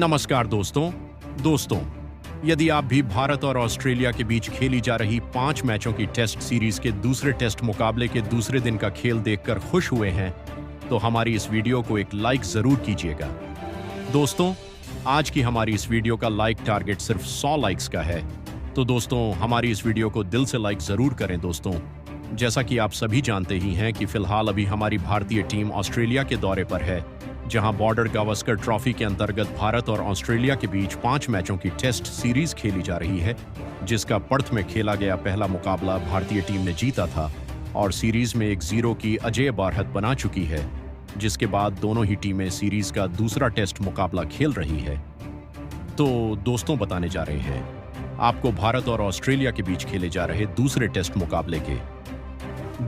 नमस्कार दोस्तों, यदि आप भी भारत और ऑस्ट्रेलिया के बीच खेली जा रही 5 मैचों की टेस्ट सीरीज के दूसरे टेस्ट मुकाबले के दूसरे दिन का खेल देखकर खुश हुए हैं, तो हमारी इस वीडियो को एक लाइक जरूर कीजिएगा। दोस्तों, आज की हमारी इस वीडियो का लाइक टारगेट सिर्फ 100 लाइक्स का है, तो दोस्तों हमारी इस वीडियो को दिल से लाइक जरूर करें। दोस्तों, जैसा कि आप सभी जानते ही हैं कि फिलहाल अभी हमारी भारतीय टीम ऑस्ट्रेलिया के दौरे पर है, जहां बॉर्डर गावस्कर ट्रॉफी के अंतर्गत भारत और ऑस्ट्रेलिया के बीच 5 मैचों की टेस्ट सीरीज खेली जा रही है, जिसका पर्थ में खेला गया पहला मुकाबला भारतीय टीम ने जीता था और सीरीज में 1-0 की अजेय बढ़त बना चुकी है, जिसके बाद दोनों ही टीमें सीरीज का दूसरा टेस्ट मुकाबला खेल रही है। तो दोस्तों, बताने जा रहे हैं आपको भारत और ऑस्ट्रेलिया के बीच खेले जा रहे दूसरे टेस्ट मुकाबले के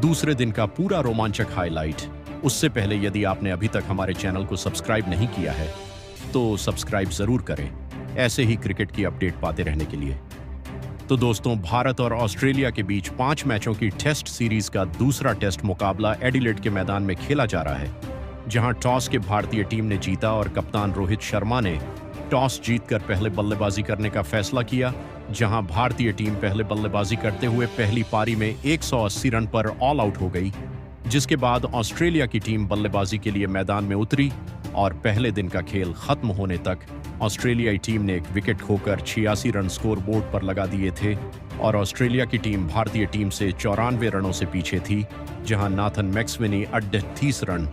दूसरे दिन का पूरा रोमांचक हाईलाइट। उससे पहले यदि आपने अभी तक हमारे चैनल को सब्सक्राइब नहीं किया है तो सब्सक्राइब जरूर करें, ऐसे ही क्रिकेट की अपडेट पाते रहने के लिए। तो दोस्तों, भारत और ऑस्ट्रेलिया के बीच 5 मैचों की टेस्ट सीरीज का दूसरा टेस्ट मुकाबला एडिलेड के मैदान में खेला जा रहा है, जहां टॉस के भारतीय टीम ने जीता और कप्तान रोहित शर्मा ने टॉस जीतकर पहले बल्लेबाजी करने का फैसला किया। जहां भारतीय टीम पहले बल्लेबाजी करते हुए पहली पारी में 180 रन पर ऑल आउट हो गई, जिसके बाद ऑस्ट्रेलिया की टीम बल्लेबाजी के लिए मैदान में उतरी और पहले दिन का खेल खत्म होने तक ऑस्ट्रेलियाई टीम ने 1 विकेट खोकर 86 रन स्कोर बोर्ड पर लगा दिए थे और ऑस्ट्रेलिया की टीम भारतीय टीम से 94 रनों से पीछे थी, जहां नाथन मैक्सवेनी 38 रन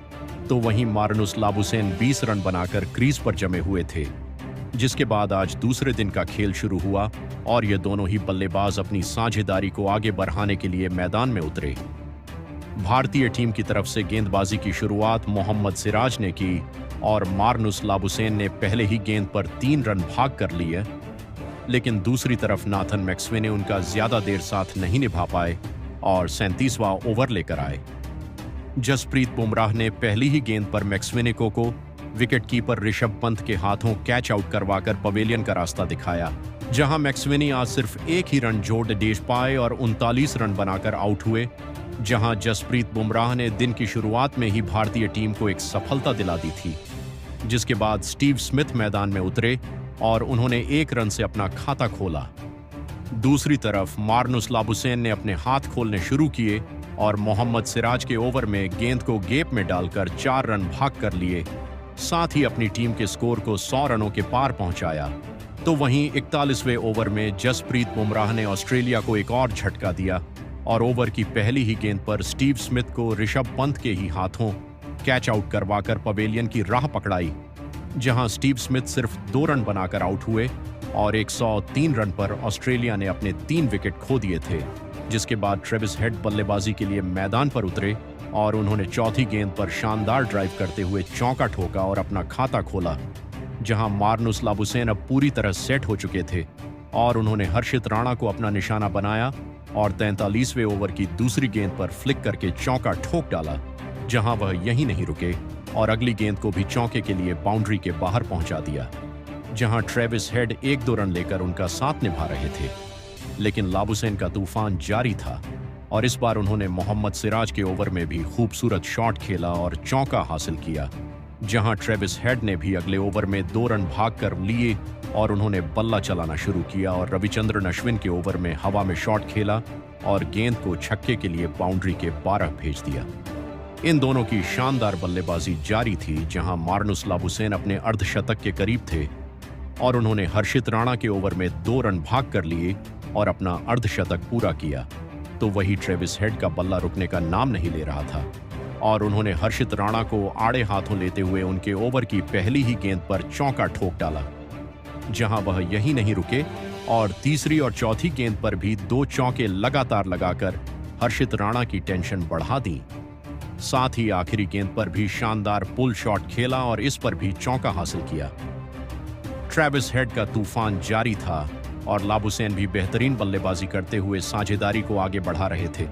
तो वहीं मार्नुस लाबुशेन 20 रन बनाकर क्रीज पर जमे हुए थे। जिसके बाद आज दूसरे दिन का खेल शुरू हुआ और ये दोनों ही बल्लेबाज अपनी साझेदारी को आगे बढ़ाने के लिए मैदान में उतरे। भारतीय टीम की तरफ से गेंदबाजी की शुरुआत मोहम्मद सिराज ने की और मार्नुस लाबुशेन ने पहले ही गेंद पर 3 रन भाग कर लिए, लेकिन दूसरी तरफ नाथन मैक्सवे ने उनका ज्यादा देर साथ नहीं निभा पाए और 37वां ओवर लेकर आए। जसप्रीत बुमराह ने पहली ही गेंद पर मैक्सवेने को विकेटकीपर ऋषभ पंत के हाथों कैच आउट करवाकर पवेलियन का रास्ता दिखाया, जहां मैक्सवेनी आज सिर्फ 1 ही रन जोड़ दे पाए और 39 रन बनाकर आउट हुए। जहां जसप्रीत बुमराह ने दिन की शुरुआत में ही भारतीय टीम को एक सफलता दिला दी थी, जिसके बाद स्टीव स्मिथ मैदान में उतरे और उन्होंने 1 रन से अपना खाता खोला। दूसरी तरफ मार्नुस लाबुशेन ने अपने हाथ खोलने शुरू किए और मोहम्मद सिराज के ओवर में गेंद को गैप में डालकर 4 रन भाग कर लिए, साथ ही अपनी टीम के स्कोर को 100 रनों के पार पहुंचाया। तो वहीं 41वें ओवर में जसप्रीत बुमराह ने ऑस्ट्रेलिया को एक और झटका दिया और ओवर की पहली ही गेंद पर स्टीव स्मिथ को ऋषभ पंत के ही हाथों कैच आउट करवाकर पवेलियन की राह पकड़ाई, जहां स्टीव स्मिथ सिर्फ 2 रन बनाकर आउट हुए और 103 रन पर ऑस्ट्रेलिया ने अपने 3 विकेट खो दिए थे। जिसके बाद ट्रेविस हेड बल्लेबाजी के लिए मैदान पर उतरे और उन्होंने चौथी गेंद पर शानदार ड्राइव करते हुए चौका ठोका और अपना खाता खोला, जहां मार्नुस लाबुशेन अब पूरी तरह सेट हो चुके थे और उन्होंने हर्षित राणा को अपना निशाना बनाया और 43वें ओवर की दूसरी गेंद पर फ्लिक करके चौका ठोक डाला, जहां वह यहीं नहीं रुके और अगली गेंद को भी चौके के लिए बाउंड्री के बाहर पहुंचा दिया, जहां ट्रेविस हेड 1-2 रन लेकर उनका साथ निभा रहे थे। लेकिन लाबुशेन का तूफान जारी था और इस बार उन्होंने मोहम्मद सिराज के ओवर में भी खूबसूरत शॉट खेला और चौका हासिल किया, जहां ट्रेविस हेड ने भी अगले ओवर में 2 रन भाग कर लिए और उन्होंने बल्ला चलाना शुरू किया और रविचंद्रन अश्विन के ओवर में हवा में शॉट खेला और गेंद को छक्के के लिए बाउंड्री के 12 भेज दिया। इन दोनों की शानदार बल्लेबाजी जारी थी, जहां मार्नुस लाबुशेन अपने अर्धशतक के करीब थे और उन्होंने हर्षित राणा के ओवर में 2 रन भाग कर लिए और अपना अर्धशतक पूरा किया। तो वही ट्रेविस हेड का बल्ला रुकने का नाम नहीं ले रहा था और उन्होंने हर्षित राणा को आड़े हाथों लेते हुए उनके ओवर की पहली ही गेंद पर चौका ठोक डाला, जहां वह यहीं नहीं रुके और तीसरी और चौथी गेंद पर भी 2 चौके लगातार लगाकर हर्षित राणा की टेंशन बढ़ा दी। साथ ही आखिरी गेंद पर भी शानदार पुल शॉट खेला और इस पर भी चौका हासिल किया। ट्रेविस हेड का तूफान जारी था और लाबुशेन भी बेहतरीन बल्लेबाजी करते हुए साझेदारी को आगे बढ़ा रहे थे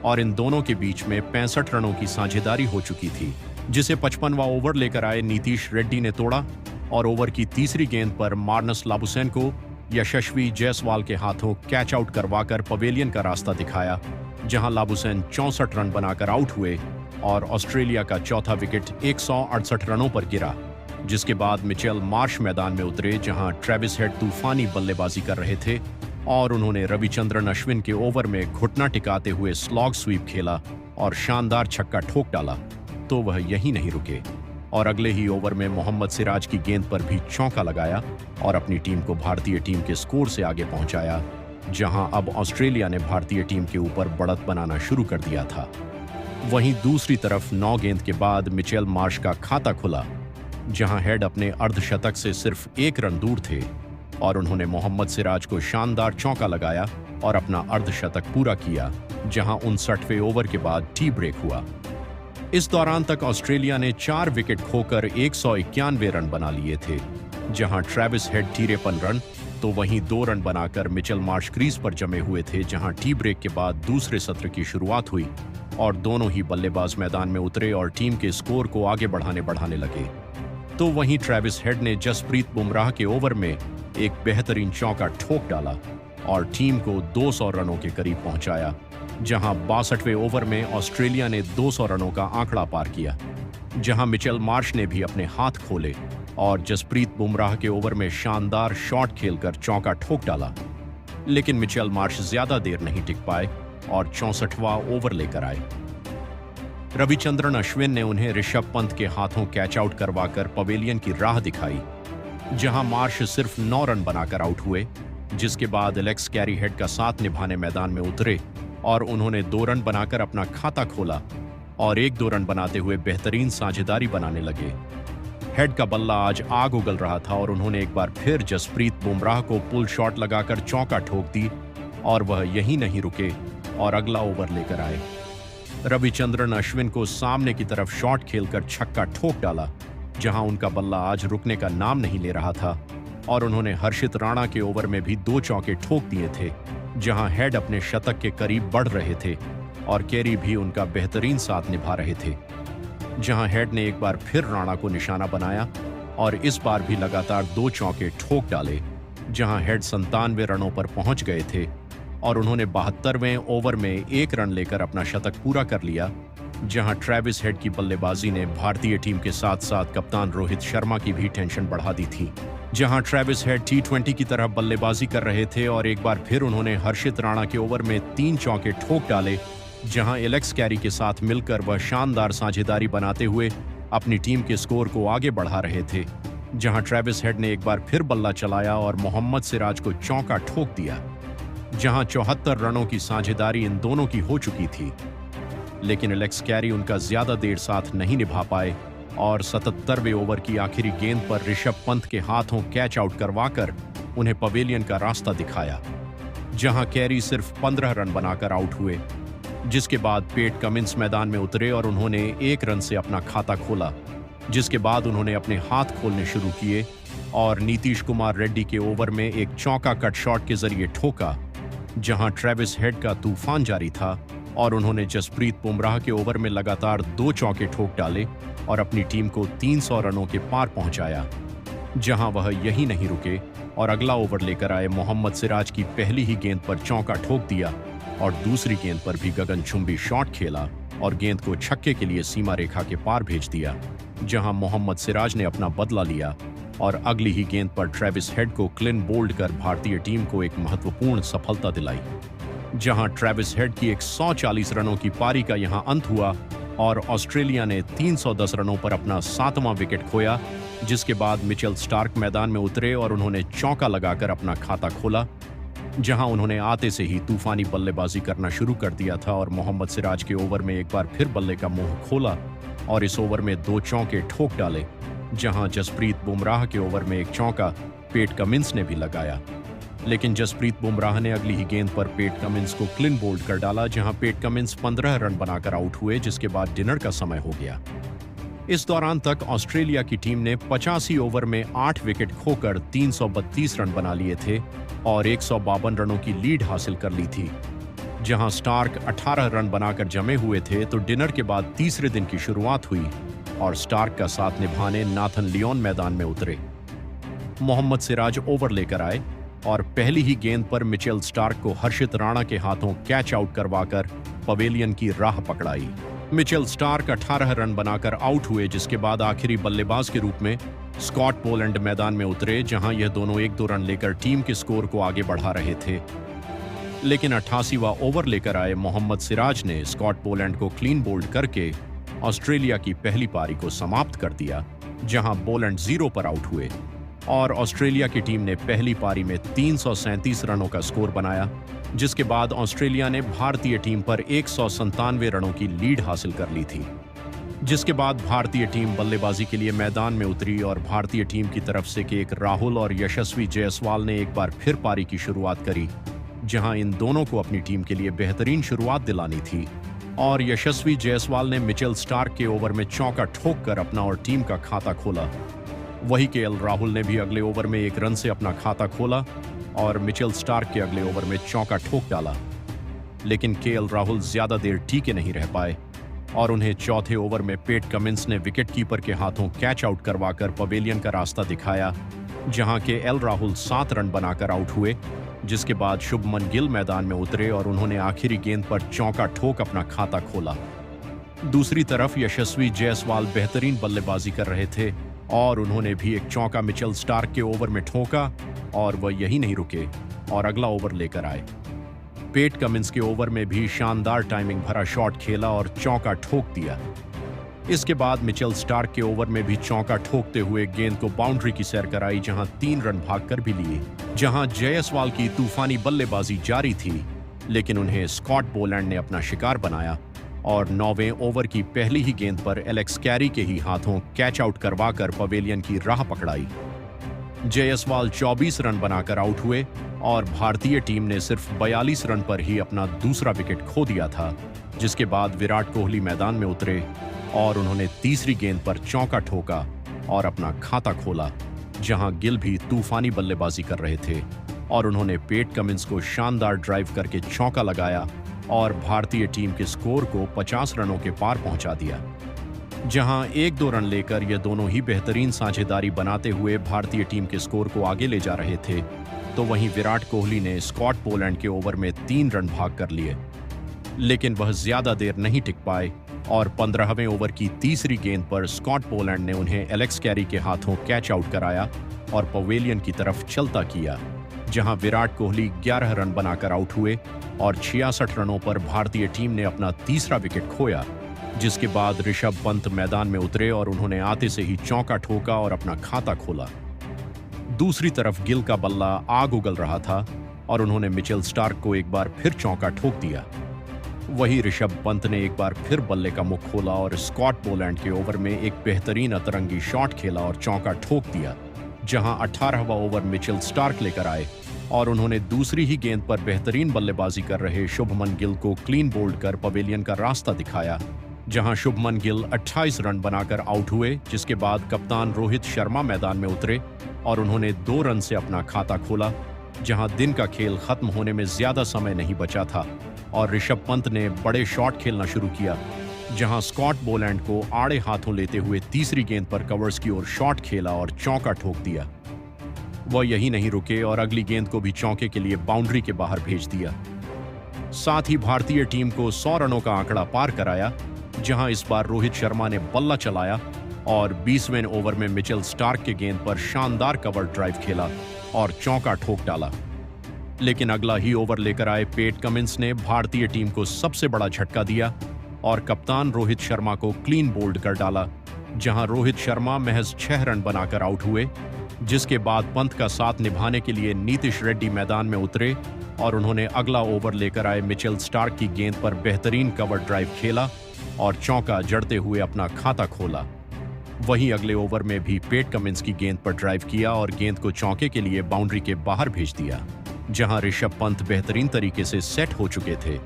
और इन दोनों के बीच में 65 रनों की साझेदारी हो चुकी थी, जिसे 55वां ओवर लेकर आए नीतीश रेड्डी ने तोड़ा और ओवर की तीसरी गेंद पर मार्नस लाबुशेन को यशस्वी जायसवाल के हाथों कैच आउट करवाकर पवेलियन का रास्ता दिखाया, जहां लाबुशेन 64 रन बनाकर आउट हुए और ऑस्ट्रेलिया का चौथा विकेट 168 रनों पर गिरा। जिसके बाद मिचेल मार्श मैदान में उतरे, जहां ट्रेविस हेड तूफानी बल्लेबाजी कर रहे थे और उन्होंने रविचंद्रन अश्विन के ओवर में घुटना टिकाते हुए स्लॉग स्वीप खेला और शानदार छक्का ठोक डाला। तो वह यहीं नहीं रुके और अगले ही ओवर में मोहम्मद सिराज की गेंद पर भी चौका लगाया और अपनी टीम को भारतीय टीम के स्कोर से आगे पहुंचाया, जहां अब ऑस्ट्रेलिया ने भारतीय टीम के ऊपर बढ़त बनाना शुरू कर दिया था। वहीं दूसरी तरफ 9 गेंद के बाद मिचेल मार्श का खाता खुला, जहां हेड अपने अर्धशतक से सिर्फ 1 रन दूर थे और उन्होंने मोहम्मद सिराज को शानदार चौका लगाया और अपना अर्धशतक पूरा किया, जहां 59वें ओवर के बाद टी ब्रेक हुआ। इस दौरान तक ऑस्ट्रेलिया ने 4 विकेट खोकर 191 रन बना लिए थे, जहां ट्रेविस हेड 53 रन तो वहीं 2 रन बनाकर मिचेल मार्श क्रीज पर जमे हुए थे, जहां टी ब्रेक के बाद दूसरे सत्र की शुरुआत हुई और दोनों ही बल्लेबाज मैदान में उतरे और टीम के स्कोर को आगे बढ़ाने लगे। तो वहीं ट्रेविस हेड ने जसप्रीत बुमराह के ओवर में एक बेहतरीन चौका ठोक डाला और टीम को 200 रनों के करीब पहुंचाया, जहां 62वें ओवर में ऑस्ट्रेलिया ने 200 रनों का आंकड़ा पार किया, जहां मिचेल मार्श ने भी अपने हाथ खोले और जसप्रीत बुमराह के ओवर में शानदार शॉट खेलकर चौका ठोक डाला। लेकिन मिचेल मार्श ज्यादा देर नहीं टिक पाए और 64वां ओवर लेकर आए। रविचंद्रन अश्विन ने उन्हें ऋषभ पंत के हाथों कैच आउट करवाकर पवेलियन की राह दिखाई, जहां मार्श सिर्फ 9 रन बनाकर आउट हुए, जिसके बाद एलेक्स कैरी हेड का साथ निभाने मैदान में उतरे और उन्होंने 2 रन बनाकर अपना खाता खोला और 1-2 रन बनाते हुए बेहतरीन साझेदारी बनाने लगे। हेड का बल्ला आज आग उगल रहा था और उन्होंने एक बार फिर जसप्रीत बुमराह को पुल शॉट लगाकर चौका ठोक दी और वह यहीं नहीं रुके और अगला ओवर लेकर आए। रविचंद्रन अश्विन को सामने की तरफ शॉट खेलकर छक्का ठोक डाला, जहां उनका बल्ला आज रुकने का नाम नहीं ले रहा था और उन्होंने हर्षित राणा के ओवर में भी 2 चौके ठोक दिए थे, जहां हेड अपने शतक के करीब बढ़ रहे थे और कैरी भी उनका बेहतरीन साथ निभा रहे थे। जहां हेड ने एक बार फिर राणा को निशाना बनाया और इस बार भी लगातार 2 चौके ठोक डाले, जहां हेड 97 रनों पर पहुंच गए थे और उन्होंने 72वें ओवर में 1 रन लेकर अपना शतक पूरा कर लिया, जहां ट्रेविस हेड की बल्लेबाजी ने भारतीय टीम के साथ साथ कप्तान रोहित शर्मा की भी टेंशन बढ़ा दी थी। जहां ट्रेविस हेड T20 की तरह बल्लेबाजी कर रहे थे और एक बार फिर उन्होंने हर्षित राणा के ओवर में 3 चौके ठोक डाले, जहां एलेक्स कैरी के साथ मिलकर वह शानदार साझेदारी बनाते हुए अपनी टीम के स्कोर को आगे बढ़ा रहे थे। जहां ट्रेविस हेड ने एक बार फिर बल्ला चलाया और मोहम्मद सिराज को चौका ठोक दिया, जहां 74 रनों की साझेदारी इन दोनों की हो चुकी थी। लेकिन एलेक्स कैरी उनका ज्यादा देर साथ नहीं निभा पाए और 77वें ओवर की आखिरी गेंद पर ऋषभ पंत के हाथों कैच आउट करवाकर उन्हें पवेलियन का रास्ता दिखाया, जहां कैरी सिर्फ 15 रन बनाकर आउट हुए, जिसके बाद पेट कमिंस मैदान में उतरे और उन्होंने 1 रन से अपना खाता खोला, जिसके बाद उन्होंने अपने हाथ खोलने शुरू किए और नीतीश कुमार रेड्डी के ओवर में एक चौका कट शॉट के जरिए ठोका, जहां ट्रेविस हेड का तूफान जारी था और उन्होंने जसप्रीत बुमराह के ओवर में लगातार 2 चौके ठोक डाले और अपनी टीम को 300 रनों के पार पहुंचाया, जहां वह यहीं नहीं रुके और अगला ओवर लेकर आए मोहम्मद सिराज की पहली ही गेंद पर चौका ठोक दिया और दूसरी गेंद पर भी गगनचुंबी शॉट खेला और गेंद को छक्के के लिए सीमा रेखा के पार भेज दिया, जहां मोहम्मद सिराज ने अपना बदला लिया और अगली ही गेंद पर ट्रेविस हेड को क्लीन बोल्ड कर भारतीय टीम को एक महत्वपूर्ण सफलता दिलाई। जहां ट्रेविस हेड की 140 रनों की पारी का यहां अंत हुआ और ऑस्ट्रेलिया ने 310 रनों पर अपना 7वां विकेट खोया, जिसके बाद मिचेल स्टार्क मैदान में उतरे और उन्होंने चौका लगाकर अपना खाता खोला, जहां उन्होंने आते से ही तूफानी बल्लेबाजी करना शुरू कर दिया था और मोहम्मद सिराज के ओवर में एक बार फिर बल्ले का मुंह खोला और इस ओवर में 2 चौके ठोक डाले, जहां जसप्रीत बुमराह के ओवर में एक चौका पेट कमिंस ने भी लगाया। लेकिन जसप्रीत बुमराह ने अगली ही गेंद पर पेट कमिंस को क्लीन बोल्ड कर डाला, जहां पेट कमिंस 15 रन बनाकर आउट हुए, जिसके बाद डिनर का समय हो गया। इस दौरान तक ऑस्ट्रेलिया की टीम ने 85 ओवर में 8 विकेट खोकर 332 रन बना लिए थे और 152 रनों की लीड हासिल कर ली थी। जहां स्टार्क 18 रन बनाकर जमे हुए थे, तो डिनर के बाद तीसरे दिन की शुरुआत हुई और स्टार्क का साथ निभाने नाथन लियोन मैदान में उतरे। मोहम्मद सिराज ओवर लेकर आए और पहली ही गेंद पर मिचेल स्टार्क को हर्षित राणा के हाथों कैच आउट करवाकर पवेलियन की राह पकड़ाई। मिचेल स्टार्क 18 रन बनाकर आउट हुए, जिसके बाद आखिरी बल्लेबाज के रूप में स्कॉट पोलैंड मैदान में उतरे, जहां यह दोनों 1-2 रन लेकर टीम के स्कोर को आगे बढ़ा रहे थे। लेकिन 88वां ओवर लेकर आए मोहम्मद सिराज ने स्कॉट पोलैंड को क्लीन बोल्ड करके ऑस्ट्रेलिया की पहली पारी को समाप्त कर दिया, जहां पोलैंड 0 पर आउट हुए और ऑस्ट्रेलिया की टीम ने पहली पारी में 337 रनों का स्कोर बनाया, जिसके बाद ऑस्ट्रेलिया ने भारतीय टीम पर 197 रनों की लीड हासिल कर ली थी। जिसके बाद भारतीय टीम बल्लेबाजी के लिए मैदान में उतरी और भारतीय टीम की तरफ से के राहुल और यशस्वी जायसवाल ने एक बार फिर पारी की शुरुआत करी, जहां इन दोनों को अपनी टीम के लिए बेहतरीन शुरुआत दिलानी थी और यशस्वी जायसवाल ने मिचेल स्टार्क के ओवर में चौका ठोककर अपना और टीम का खाता खोला। वही केएल राहुल ने भी अगले ओवर में 1 रन से अपना खाता खोला और मिचेल स्टार्क के अगले ओवर में चौका ठोक डाला। लेकिन केएल राहुल ज्यादा देर टीके नहीं रह पाए और उन्हें चौथे ओवर में पेट कमिंस ने विकेटकीपर के हाथों कैच आउट करवाकर पवेलियन का रास्ता दिखाया, जहां केएल राहुल 7 रन बनाकर आउट हुए। जिसके बाद शुभमन गिल मैदान में उतरे और उन्होंने आखिरी गेंद पर चौका ठोक अपना खाता खोला। दूसरी तरफ यशस्वी जायसवाल बेहतरीन बल्लेबाजी कर रहे थे और उन्होंने भी एक चौका मिचेल स्टार्क के ओवर में ठोका और वह यही नहीं रुके और अगला ओवर लेकर आए। पेट कमिंस के ओवर में भी शानदार टाइमिंग भरा शॉट खेला और चौका ठोक दिया। इसके बाद मिचेल स्टार्क के ओवर में भी चौका ठोकते हुए गेंद को बाउंड्री की सैर कराई, जहां 3 रन भागकर भी लिए। जहां जायसवाल की तूफानी बल्लेबाजी जारी थी, लेकिन उन्हें स्कॉट पोलैंड ने अपना शिकार बनाया और 9वें ओवर की पहली ही गेंद पर एलेक्स कैरी के ही हाथों कैच आउट करवाकर पवेलियन की राह पकड़ाई। जायसवाल 24 रन बनाकर आउट हुए और भारतीय टीम ने सिर्फ 42 रन पर ही अपना दूसरा विकेट खो दिया था। जिसके बाद विराट कोहली मैदान में उतरे और उन्होंने तीसरी गेंद पर चौका ठोका और अपना खाता खोला, जहां गिल भी तूफानी बल्लेबाजी कर रहे थे और उन्होंने पेट कमिंस को शानदार ड्राइव करके चौका लगाया और भारतीय टीम के स्कोर को 50 रनों के पार पहुंचा दिया। जहां 1-2 रन लेकर ये दोनों ही बेहतरीन साझेदारी बनाते हुए भारतीय टीम के स्कोर को आगे ले जा रहे थे, तो वहीं विराट कोहली ने स्कॉट पोलैंड के ओवर में 3 रन भाग कर लिए। लेकिन वह ज्यादा देर नहीं टिक पाए और 15वें ओवर की तीसरी गेंद पर स्कॉट पोलैंड ने उन्हें एलेक्स कैरी के हाथों कैच आउट कराया और पवेलियन की तरफ चलता किया, जहां विराट कोहली 11 रन बनाकर आउट हुए और 66 रनों पर भारतीय टीम ने अपना तीसरा विकेट खोया। जिसके बाद ऋषभ पंत मैदान में उतरे और उन्होंने आते से ही चौका ठोका और अपना खाता खोला। दूसरी तरफ गिल का बल्ला आग उगल रहा था और उन्होंने मिचेल स्टार्क को एक बार फिर चौका ठोक दिया। वही ऋषभ पंत ने एक बार फिर बल्ले का मुख खोला और स्कॉट पोलैंड के ओवर में एक बेहतरीन अतरंगी शॉट खेला और चौका ठोक दिया, जहां 18वां ओवर मिचेल स्टार्क लेकर आए और उन्होंने दूसरी ही गेंद पर बेहतरीन बल्लेबाजी कर रहे शुभमन गिल को क्लीन बोल्ड कर पवेलियन का रास्ता दिखाया, जहां शुभमन गिल 28 रन बनाकर आउट हुए। जिसके बाद कप्तान रोहित शर्मा मैदान में उतरे और उन्होंने 2 रन से अपना खाता खोला, जहां दिन का खेल खत्म होने में ज्यादा समय नहीं बचा था और ऋषभ पंत ने बड़े शॉट खेलना शुरू किया, जहां स्कॉट पोलैंड को आड़े हाथों लेते हुए तीसरी गेंद पर कवर्स की ओर शॉट खेला और चौका ठोक दिया। वह यही नहीं रुके और अगली गेंद को भी चौके के लिए बाउंड्री के बाहर भेज दिया। साथ ही भारतीय टीम को 100 रनों का आंकड़ा पार कराया, जहां इस बार रोहित शर्मा ने बल्ला चलाया और 20वें ओवर में मिचेल स्टार्क के गेंद पर शानदार कवर ड्राइव खेला और चौका ठोक डाला। लेकिन अगला ही ओवर लेकर आए पेट कमिंस ने भारतीय टीम को सबसे बड़ा झटका दिया और कप्तान रोहित शर्मा को क्लीन बोल्ड कर डाला, जहां रोहित शर्मा महज 6 रन बनाकर आउट हुए। जिसके बाद पंत का साथ निभाने के लिए नीतीश रेड्डी मैदान में उतरे और उन्होंने अगला ओवर लेकर आए मिचेल स्टार्क की गेंद पर बेहतरीन कवर ड्राइव खेला और चौका जड़ते हुए अपना खाता खोला। वहीं अगले ओवर में भी पेट कमिंस की गेंद पर ड्राइव किया और गेंद को चौके के लिए बाउंड्री के बाहर भेज दिया, जहां ऋषभ पंत बेहतरीन तरीके से सेट हो चुके थे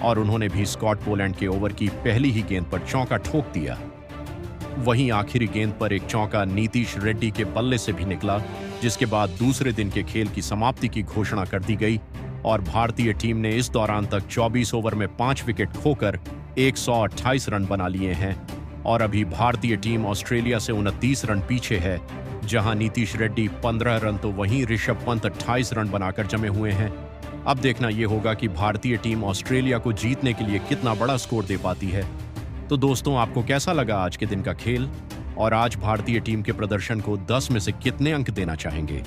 और उन्होंने भी स्कॉट पोलैंड के ओवर की पहली ही गेंद पर चौका ठोक दिया। वहीं आखिरी गेंद पर एक चौका नीतीश रेड्डी के बल्ले से भी निकला, जिसके बाद दूसरे दिन के खेल की समाप्ति की घोषणा कर दी गई और भारतीय टीम ने इस दौरान तक 24 ओवर में 5 विकेट खोकर 128 रन बना लिए हैं और अभी भारतीय टीम ऑस्ट्रेलिया से 29 रन पीछे है, जहां नीतीश रेड्डी 15 रन तो वहीं ऋषभ पंत 28 रन बनाकर जमे हुए हैं। अब देखना यह होगा कि भारतीय टीम ऑस्ट्रेलिया को जीतने के लिए कितना बड़ा स्कोर दे पाती है। तो दोस्तों, आपको कैसा लगा आज के दिन का खेल? और आज भारतीय टीम के प्रदर्शन को 10 में से कितने अंक देना चाहेंगे?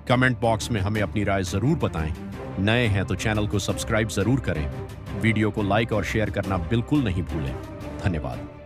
कमेंट बॉक्स में हमें अपनी राय जरूर बताएं। नए हैं तो चैनल को सब्सक्राइब जरूर करें। वीडियो को लाइक और शेयर करना बिल्कुल नहीं भूलें। धन्यवाद।